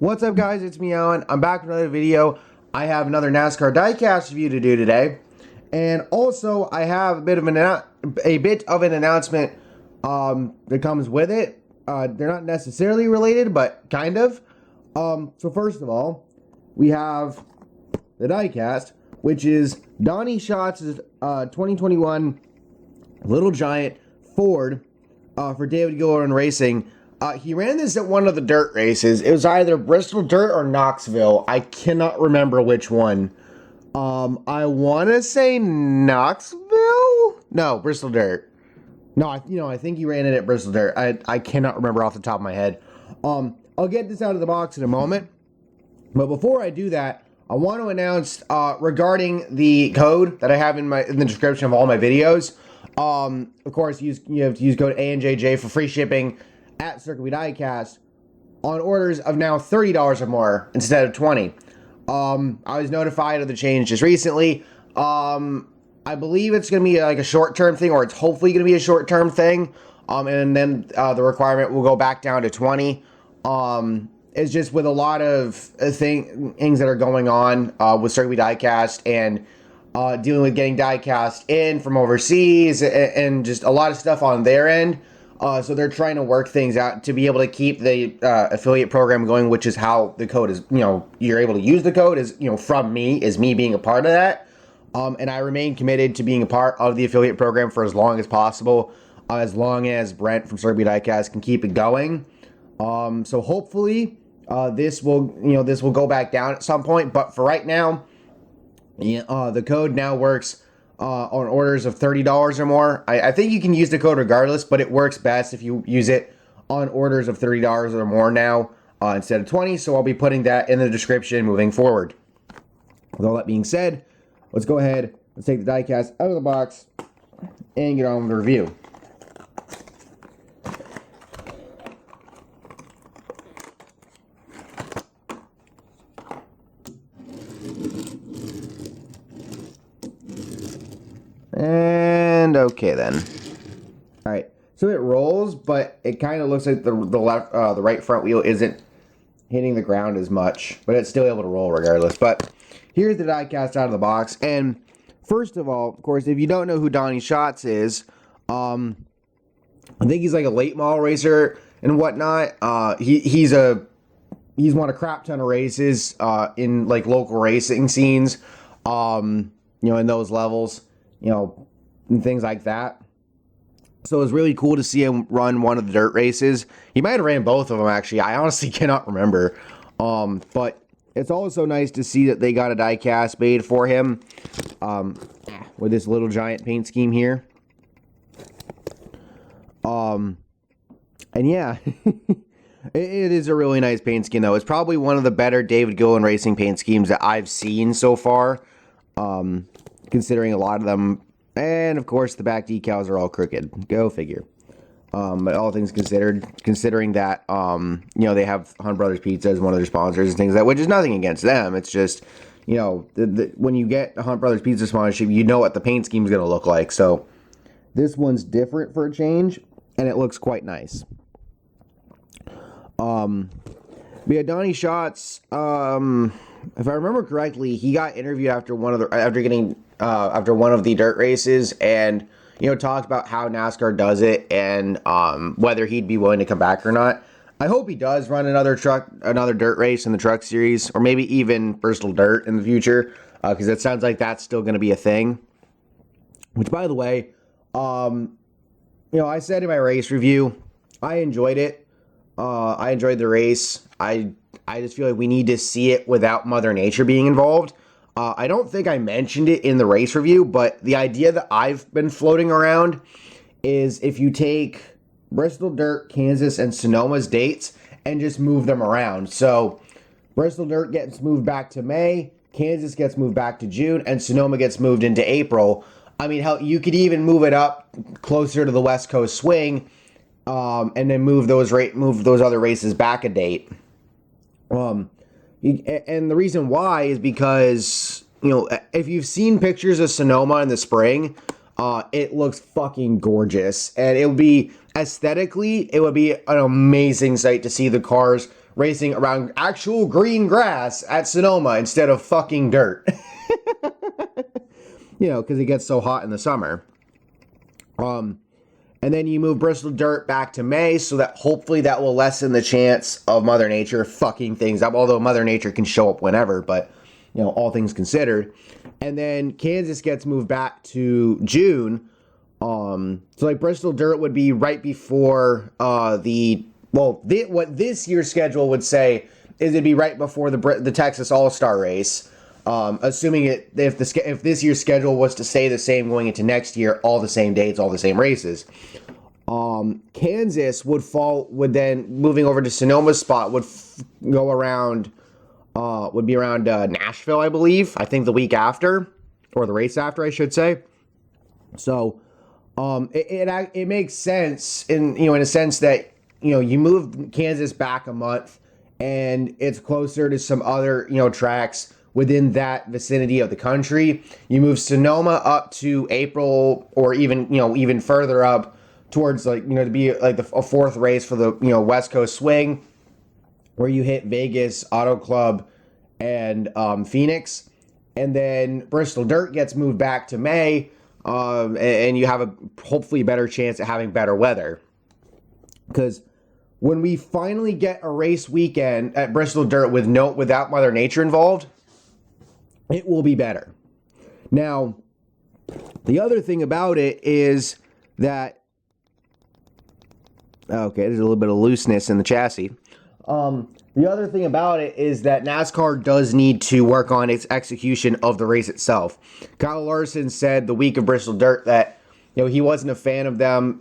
What's up, guys? It's me, Alan. I'm back with another video. I have another NASCAR Diecast review to do today, and also I have a bit of an announcement that comes with it. They're not necessarily related, but kind of. So first of all, we have the Diecast, which is Donny Schatz's 2021 Little Giant Ford for David Gilliland Racing. He ran this at one of the dirt races. It was either Bristol Dirt or Knoxville. I cannot remember which one. I want to say Knoxville? No, Bristol Dirt. No, I think he ran it at Bristol Dirt. I cannot remember off the top of my head. I'll get this out of the box in a moment. But before I do that, I want to announce regarding the code that I have in the description of all my videos. Of course, you have to use code ANJJ for free shipping at Circle B Diecast on orders of now $30 or more instead of $20. I was notified of the change just recently. I believe it's going to be like a short-term thing, or it's hopefully going to be a short-term thing. And then the requirement will go back down to $20. It's just with a lot of things that are going on with Circle B Diecast and dealing with getting diecast in from overseas and just a lot of stuff on their end. So they're trying to work things out to be able to keep the affiliate program going, which is how the code is, you're able to use the code is, from me, is me being a part of that. And I remain committed to being a part of the affiliate program for as long as possible, as long as Brent from Circle B Diecast can keep it going. So hopefully this will go back down at some point. But for right now, the code now works on orders of $30 or more. I think you can use the code regardless, but it works best if you use it on orders of $30 or more now instead of $20. So I'll be putting that in the description moving forward. With all that being said, let's go ahead. Let's take the diecast out of the box and get on with the review. And okay then. All right, so it rolls, but it kind of looks like the right front wheel isn't hitting the ground as much, but it's still able to roll regardless. But here's the diecast out of the box. And first of all, of course, if you don't know who Donny Schatz is, I think he's like a late model racer and whatnot. He's won a crap ton of races in like local racing scenes, in those levels. And things like that. So it was really cool to see him run one of the dirt races. He might have ran both of them, actually. I honestly cannot remember. But it's also nice to see that they got a diecast made for him with this Little Giant paint scheme here. And yeah, it is a really nice paint scheme, though. It's probably one of the better David Gilliland Racing paint schemes that I've seen so far. Considering a lot of them, and of course the back decals are all crooked. Go figure. But all things considered, considering that they have Hunt Brothers Pizza as one of their sponsors and things like that, which is nothing against them. It's just when you get a Hunt Brothers Pizza sponsorship, you know what the paint scheme is going to look like. So this one's different for a change, and it looks quite nice. But yeah, Donny Schatz, if I remember correctly, he got interviewed after one of the dirt races, and talked about how NASCAR does it and whether he'd be willing to come back or not. I hope he does run another dirt race in the truck series, or maybe even Bristol Dirt in the future, because it sounds like that's still going to be a thing. Which, by the way, I said in my race review, I enjoyed it. I enjoyed the race. I just feel like we need to see it without Mother Nature being involved. I don't think I mentioned it in the race review, but the idea that I've been floating around is if you take Bristol Dirt, Kansas, and Sonoma's dates and just move them around. So Bristol Dirt gets moved back to May, Kansas gets moved back to June, and Sonoma gets moved into April. I mean, hell, you could even move it up closer to the West Coast swing, and then move those other races back a date. And the reason why is because, if you've seen pictures of Sonoma in the spring, it looks fucking gorgeous. And it would be, aesthetically, it would be an amazing sight to see the cars racing around actual green grass at Sonoma instead of fucking dirt. You know, because it gets so hot in the summer. And then you move Bristol Dirt back to May, so that hopefully that will lessen the chance of Mother Nature fucking things up. Although Mother Nature can show up whenever, but, you know, all things considered. And then Kansas gets moved back to June. So like Bristol Dirt would be right before what this year's schedule would say is it'd be right before the Texas All-Star race. Assuming if this year's schedule was to stay the same going into next year, all the same dates, all the same races. Kansas would then moving over to Sonoma's spot would be around Nashville, I believe. I think the week after, or the race after, I should say. So, it makes sense in a sense that, you know, you move Kansas back a month and it's closer to some other, you know, tracks within that vicinity of the country. You move Sonoma up to April, or even further up towards, like, you know, to be like a fourth race for the, you know, West Coast swing, where you hit Vegas, Auto Club, and Phoenix. And then Bristol Dirt gets moved back to May, and you have a hopefully better chance at having better weather. Because when we finally get a race weekend at Bristol Dirt without Mother Nature involved, it will be better. Now, the other thing about it is that, okay, there's a little bit of looseness in the chassis. The other thing about it is that NASCAR does need to work on its execution of the race itself. Kyle Larson said the week of Bristol Dirt that, you know, he wasn't a fan of them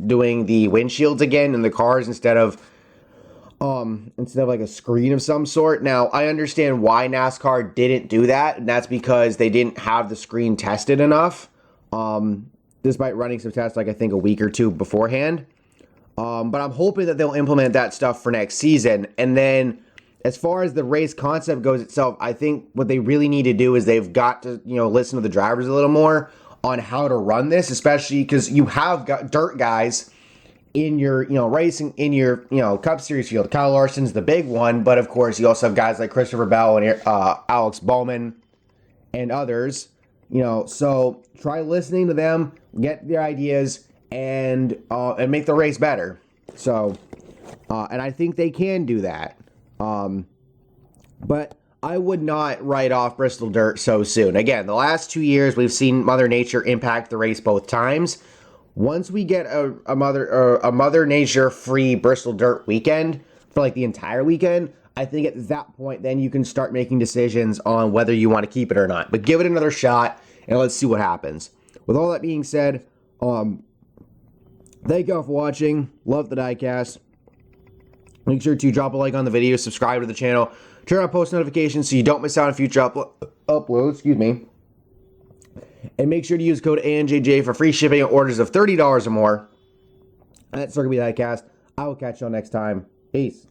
doing the windshields again in the cars instead of like a screen of some sort. Now, I understand why NASCAR didn't do that, and that's because they didn't have the screen tested enough, despite running some tests, like I think a week or two beforehand. But I'm hoping that they'll implement that stuff for next season. And then, as far as the race concept goes itself, I think what they really need to do is they've got to, you know, listen to the drivers a little more on how to run this, especially because you have got dirt guys in your, you know, racing, in your, you know, Cup Series field. Kyle Larson's the big one, but of course you also have guys like Christopher Bell and Alex Bowman and others, you know. So try listening to them, get their ideas, and make the race better. So, and I think they can do that. But I would not write off Bristol Dirt so soon. Again, the last 2 years we've seen Mother Nature impact the race both times. Once we get a Mother Nature free Bristol Dirt weekend for like the entire weekend, I think at that point then you can start making decisions on whether you want to keep it or not. But give it another shot and let's see what happens. With all that being said, thank you all for watching. Love the diecast. Make sure to drop a like on the video, subscribe to the channel, turn on post notifications so you don't miss out on future uploads. Excuse me. And make sure to use code ANJJ for free shipping on orders of $30 or more. That's Circle B Diecast. I will catch y'all next time. Peace.